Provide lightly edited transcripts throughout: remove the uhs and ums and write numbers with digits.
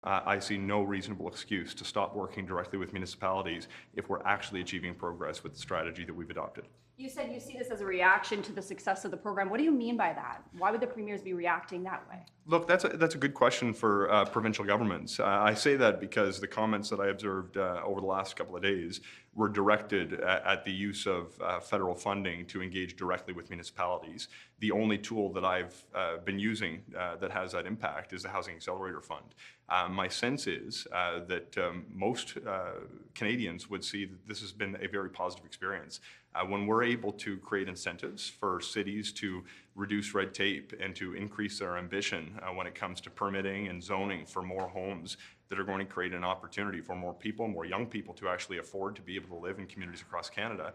I see no reasonable excuse to stop working directly with municipalities if we're actually achieving progress with the strategy that we've adopted. You said you see this as a reaction to the success of the program. What do you mean by that? Why would the premiers be reacting that way? Look, that's a good question for provincial governments. I say that because the comments that I observed over the last couple of days were directed at the use of federal funding to engage directly with municipalities. The only tool that I've been using that has that impact is the Housing Accelerator Fund. My sense is that most Canadians would see that this has been a very positive experience. When we're able to create incentives for cities to reduce red tape and to increase their ambition when it comes to permitting and zoning for more homes that are going to create an opportunity for more people, more young people to actually afford to be able to live in communities across Canada,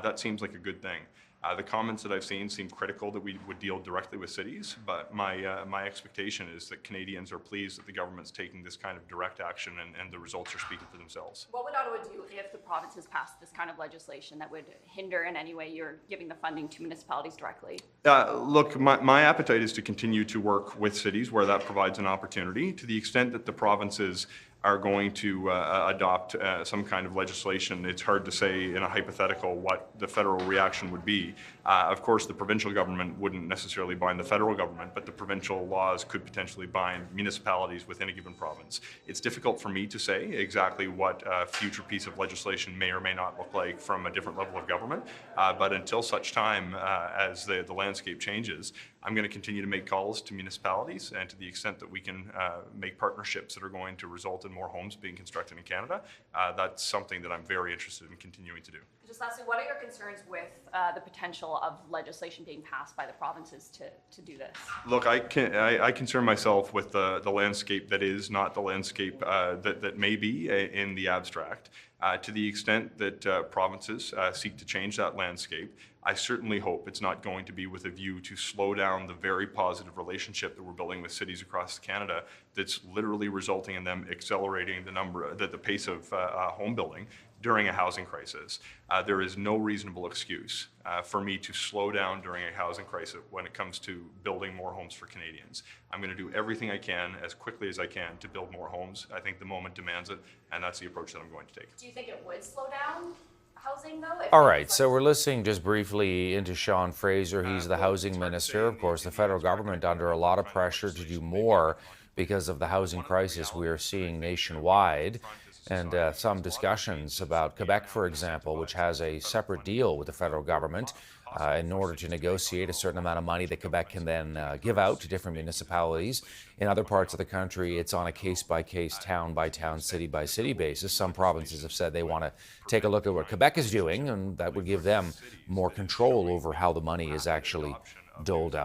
that seems like a good thing. The comments that I've seen seem critical that we would deal directly with cities, but my expectation is that Canadians are pleased that the government's taking this kind of direct action and the results are speaking for themselves. What would Ottawa do if the province has passed this kind of legislation that would hinder in any way you're giving the funding to municipalities directly? Look, my appetite is to continue to work with cities where that provides an opportunity. To the extent that the provinces are going to adopt some kind of legislation, it's hard to say in a hypothetical what the federal reaction would be. Of course, the provincial government wouldn't necessarily bind the federal government, but the provincial laws could potentially bind municipalities within a given province. It's difficult for me to say exactly what a future piece of legislation may or may not look like from a different level of government, but until such time as the landscape changes, I'm going to continue to make calls to municipalities, and to the extent that we can make partnerships that are going to result in more homes being constructed in Canada, that's something that I'm very interested in continuing to do. Just lastly, what are your concerns with the potential of legislation being passed by the provinces to do this? Look, I concern myself with the landscape that is, not the landscape that may be in the abstract. To the extent that provinces seek to change that landscape, I certainly hope it's not going to be with a view to slow down the very positive relationship that we're building with cities across Canada that's literally resulting in them accelerating the pace of home building during a housing crisis. There is no reasonable excuse for me to slow down during a housing crisis when it comes to building more homes for Canadians. I'm going to do everything I can as quickly as I can to build more homes. I think the moment demands it, and that's the approach that I'm going to take. Do you think it would slow down housing, though? All right, so we're listening just briefly into Sean Fraser. He's the housing minister. Of course, the federal government under a lot of pressure to do more because of the housing crisis we are seeing nationwide. And some discussions about Quebec, for example, which has a separate deal with the federal government in order to negotiate a certain amount of money that Quebec can then give out to different municipalities. In other parts of the country, it's on a case-by-case, town-by-town, city-by-city basis. Some provinces have said they want to take a look at what Quebec is doing, and that would give them more control over how the money is actually doled out.